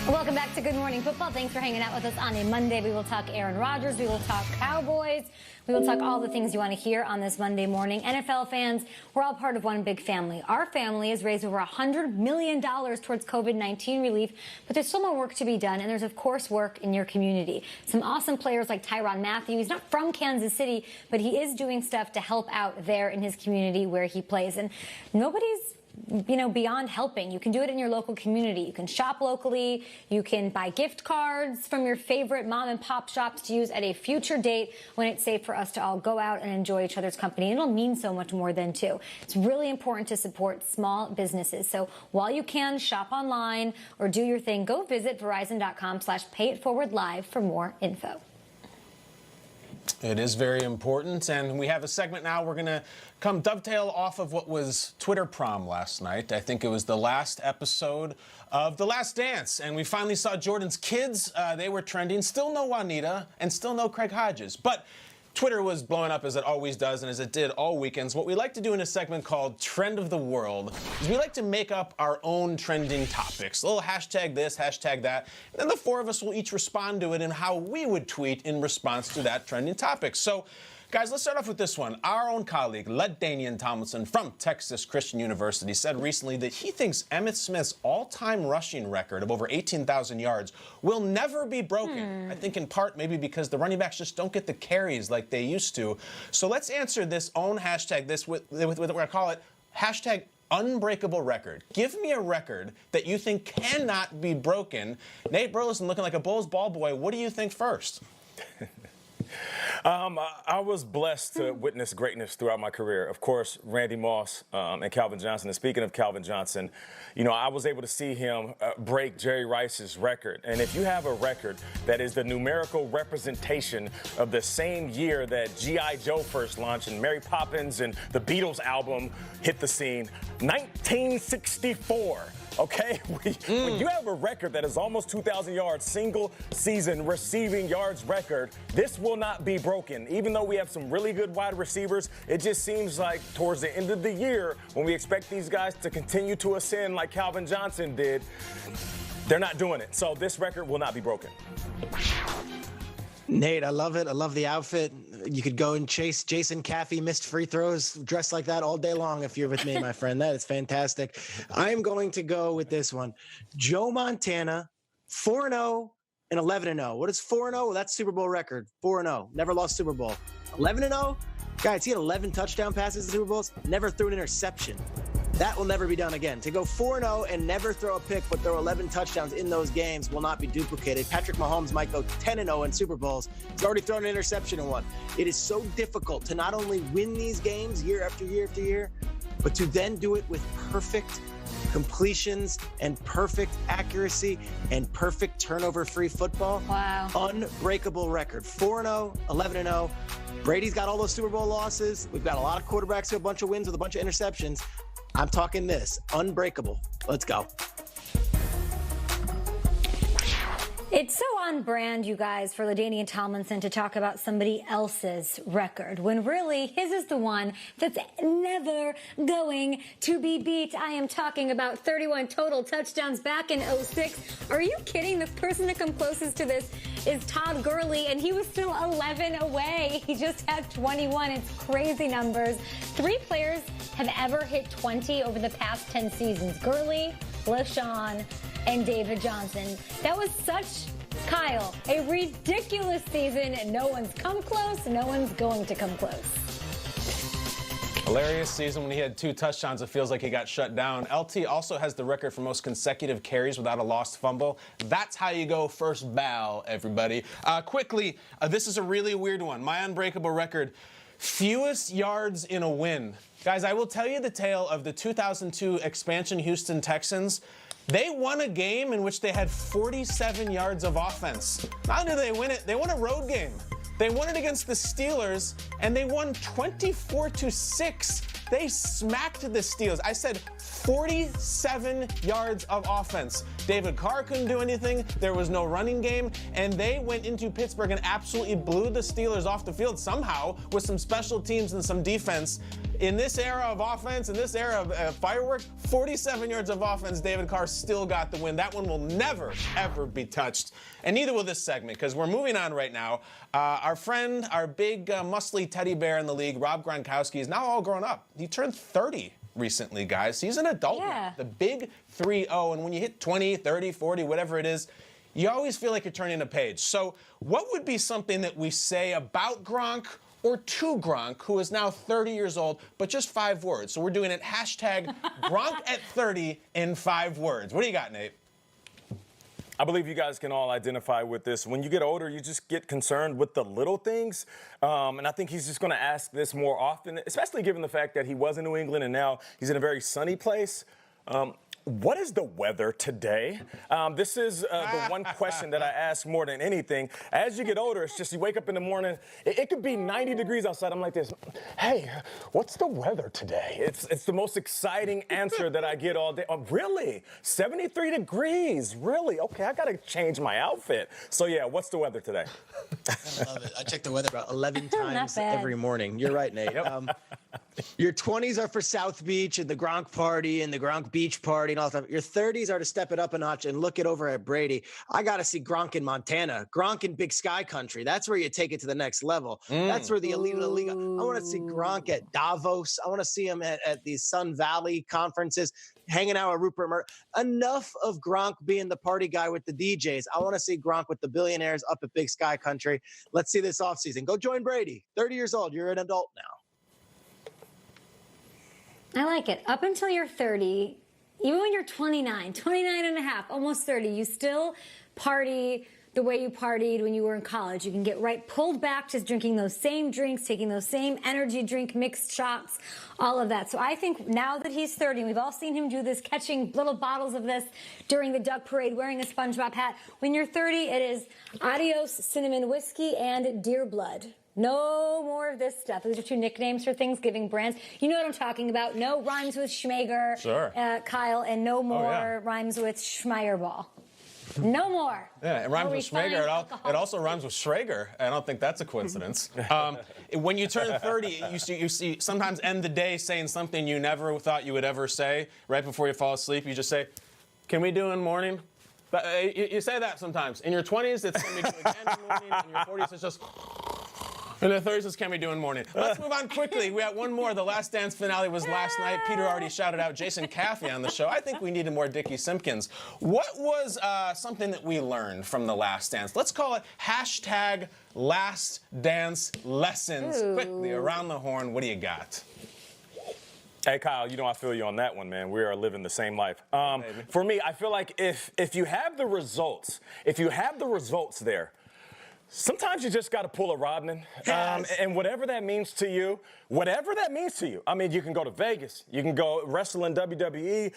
Welcome back to Good Morning Football. Thanks for hanging out with us on a Monday. We will talk Aaron Rodgers. We will talk Cowboys. We will talk all the things you want to hear on this Monday morning. NFL fans, we're all part of one big family. Our family has raised over $100 million towards COVID-19 relief, but there's still more work to be done, and there's, of course, work in your community. Some awesome players like Tyrann Mathieu. He's not from Kansas City, but he is doing stuff to help out there in his community where he plays. And nobody's beyond helping. You can do it in your local community. You can shop locally. You can buy gift cards from your favorite mom and pop shops to use at a future date when it's safe for us to all go out and enjoy each other's company. It'll mean so much more than too. It's really important to support small businesses. So while you can shop online or do your thing, go visit Verizon.com/payitforwardlive for more info. It is very important, and we have a segment now. We're going to come dovetail off of what was Twitter prom last night. I think it was the last episode of The Last Dance, and we finally saw Jordan's kids. They were trending. Still no Juanita, and still no Craig Hodges. But Twitter was blowing up as it always does, and as it did all weekends. What we like to do in a segment called Trend of the World is we like to make up our own trending topics. A little hashtag this, hashtag that, and then the four of us will each respond to it in how we would tweet in response to that trending topic. So, guys, let's start off with this one. Our own colleague, LaDainian Tomlinson from Texas Christian University, said recently that he thinks Emmitt Smith's all-time rushing record of over 18,000 yards will never be broken. I think in part maybe because the running backs just don't get the carries like they used to. So let's answer this own hashtag this with what we're going to call it, hashtag unbreakable record. Give me a record that you think cannot be broken. Nate Burleson looking like a Bulls ball boy. What do you think first? I was blessed to witness greatness throughout my career. Of course, Randy Moss and Calvin Johnson. And speaking of Calvin Johnson, I was able to see him break Jerry Rice's record. And if you have a record that is the numerical representation of the same year that G.I. Joe first launched and Mary Poppins and the Beatles album hit the scene, 1964. Okay, when you have a record that is almost 2,000 yards, single season receiving yards record, this will not be broken. Even though we have some really good wide receivers, it just seems like towards the end of the year, when we expect these guys to continue to ascend like Calvin Johnson did, they're not doing it. So this record will not be broken. Nate, I love it. I love the outfit. You could go and chase Jason Caffey missed free throws dressed like that all day long if you're with me, my friend. That is fantastic. I'm going to go with this one. Joe Montana, 4-0 and 11-0. What is 4-0? That's Super Bowl record. 4-0. Never lost Super Bowl. 11-0? Guys, he had 11 touchdown passes in Super Bowls. Never threw an interception. That will never be done again. To go 4-0 and never throw a pick but throw 11 touchdowns in those games will not be duplicated. Patrick Mahomes might go 10-0 in Super Bowls. He's already thrown an interception in one. It is so difficult to not only win these games year after year after year, but to then do it with perfect completions and perfect accuracy and perfect turnover-free football. Wow. Unbreakable record. 4-0, 11-0. Brady's got all those Super Bowl losses. We've got a lot of quarterbacks who have a bunch of wins with a bunch of interceptions. I'm talking this. Unbreakable. Let's go. It's so on brand, you guys, for LaDainian Tomlinson to talk about somebody else's record, when really his is the one that's never going to be beat. I am talking about 31 total touchdowns back in 2006. Are you kidding? The person that comes closest to this is Todd Gurley, and he was still 11 away. He just had 21. It's crazy numbers. 3 players have ever hit 20 over the past 10 seasons. Gurley, LaShawn, and David Johnson. That was such, Kyle, a ridiculous season. No one's come close. No one's going to come close. Hilarious season when he had 2 touchdowns. It feels like he got shut down. LT also has the record for most consecutive carries without a lost fumble. That's how you go first bow, everybody. Quickly, this is a really weird one. My unbreakable record, fewest yards in a win. Guys, I will tell you the tale of the 2002 expansion Houston Texans. They won a game in which they had 47 yards of offense. Not only did they win it, they won a road game. They won it against the Steelers, and they won 24-6. They smacked the Steelers. I said 47 yards of offense. David Carr couldn't do anything. There was no running game, and they went into Pittsburgh and absolutely blew the Steelers off the field somehow with some special teams and some defense. in this era of offense, in this era of fireworks, 47 yards of offense, David Carr still got the win. That one will never, ever be touched. And neither will this segment, because we're moving on right now. Our friend, our big muscly teddy bear in the league, Rob Gronkowski, is now all grown up. He turned 30 recently, guys. He's an adult now. The big 3-0. And when you hit 20, 30, 40, whatever it is, you always feel like you're turning a page. So what would be something that we say about Gronk or to Gronk, who is now 30 years old, but just 5 words? So we're doing it hashtag Gronk at 30 in 5 words. What do you got, Nate? I believe you guys can all identify with this. When you get older, you just get concerned with the little things. And I think he's just going to ask this more often, especially given the fact that he was in New England and now he's in a very sunny place. What is the weather today? This is the one question that I ask more than anything. As you get older, it's just you wake up in the morning, it could be 90 degrees outside. I'm like this, hey, what's the weather today? It's the most exciting answer that I get all day. Oh, really? 73 degrees? Really? Okay, I got to change my outfit. So, yeah, what's the weather today? I love it. I check the weather about 11 times every morning. You're right, Nate. Your 20s are for South Beach and the Gronk party and the Gronk Beach party and all that stuff. Your 30s are to step it up a notch and look it over at Brady. I got to see Gronk in Montana, Gronk in Big Sky Country. That's where you take it to the next level. That's where the elite of the league. I want to see Gronk at Davos. I want to see him at these Sun Valley conferences, hanging out with Rupert Murdoch. Enough of Gronk being the party guy with the DJs. I want to see Gronk with the billionaires up at Big Sky Country. Let's see this offseason. Go join Brady. 30 years old. You're an adult now. I like it. Up until you're 30, even when you're 29 and a half, almost 30, you still party the way you partied when you were in college. You can get right pulled back to drinking those same drinks, taking those same energy drink mixed shots, all of that. So I think now that he's 30, and we've all seen him do this, catching little bottles of this during the Duck Parade, wearing a SpongeBob hat. When you're 30, it is adios cinnamon whiskey and deer blood. No more of this stuff. Those are 2 nicknames for Thanksgiving brands. You know what I'm talking about. No rhymes with Schmager, sure. Kyle, and no more rhymes with Schmeierball. No more. Yeah, it rhymes with Schmager. It also rhymes with Schrager. I don't think that's a coincidence. When you turn 30, you see sometimes end the day saying something you never thought you would ever say. Right before you fall asleep, you just say, "Can we do in morning?" But you say that sometimes. In your 20s, it's "Can we do again in morning?" In your 40s, it's just. In the 30s, it's "Can we do in morning?" Let's move on quickly. We got one more. The Last Dance finale was last night. Peter already shouted out Jason Caffey on the show. I think we needed more Dickie Simpkins. What was something that we learned from The Last Dance? Let's call it hashtag Last Dance Lessons. Quickly, around the horn, what do you got? Hey, Kyle, you know I feel you on that one, man. We are living the same life. For me, I feel like if you have the results, there, sometimes you just got to pull a Rodman, and whatever that means to you, I mean, you can go to Vegas, you can go wrestle in WWE.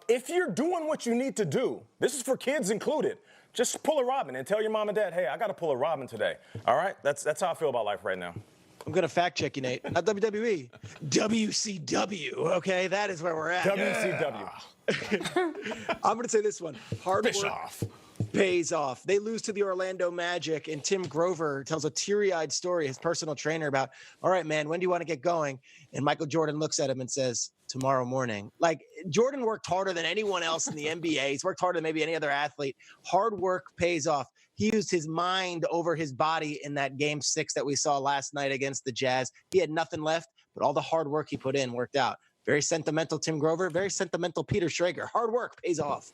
If you're doing what you need to do, this is for kids included, just pull a Rodman and tell your mom and dad, hey, I got to pull a Rodman today. All right? That's how I feel about life right now. I'm going to fact check you, Nate. Not WWE. WCW. Okay, that is where we're at. WCW. I'm going to say this one. Hard work Bischoff. pays off. They lose to the Orlando Magic, and Tim Grover tells a teary-eyed story, his personal trainer, about, all right, man, when do you want to get going? And Michael Jordan looks at him and says, tomorrow morning. Like, Jordan worked harder than anyone else in the NBA. He's worked harder than maybe any other athlete. Hard work pays off. He used his mind over his body in that Game 6 that we saw last night against the Jazz. He had nothing left, but all the hard work he put in worked out. Very sentimental Tim Grover, very sentimental Peter Schrager. Hard work pays off.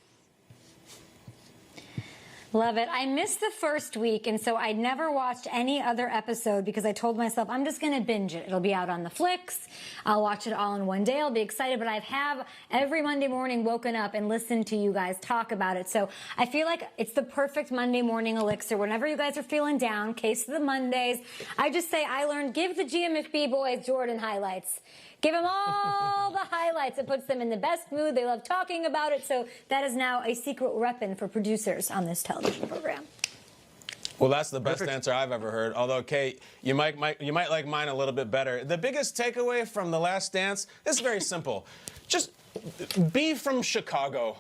Love it. I missed the first week, and so I never watched any other episode because I told myself I'm just going to binge it. It'll be out on the flicks. I'll watch it all in one day. I'll be excited, but I have every Monday morning woken up and listened to you guys talk about it. So I feel like it's the perfect Monday morning elixir. Whenever you guys are feeling down, case of the Mondays, I just say I learned, give the GMFB boys Jordan highlights. Give them all the highlights. It puts them in the best mood. They love talking about it. So that is now a secret weapon for producers on this television program. Well, that's the best answer I've ever heard. Although, Kate, you might like mine a little bit better. The biggest takeaway from The Last Dance is very simple. Just be from Chicago.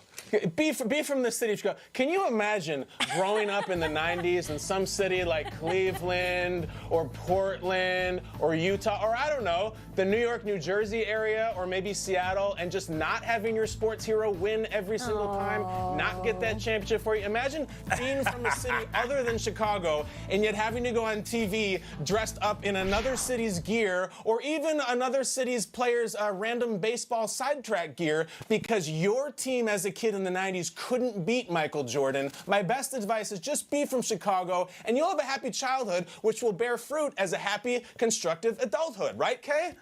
Be from the city of Chicago. Can you imagine growing up in the 90s in some city like Cleveland or Portland or Utah or I don't know, the New York, New Jersey area or maybe Seattle and just not having your sports hero win every single time, not get that championship for you? Imagine being from a city other than Chicago and yet having to go on TV dressed up in another city's gear or even another city's players' random baseball sidetrack gear because your team as a kid in the 90s couldn't beat Michael Jordan. My best advice is just be from Chicago and you'll have a happy childhood which will bear fruit as a happy, constructive adulthood. Right, Kay?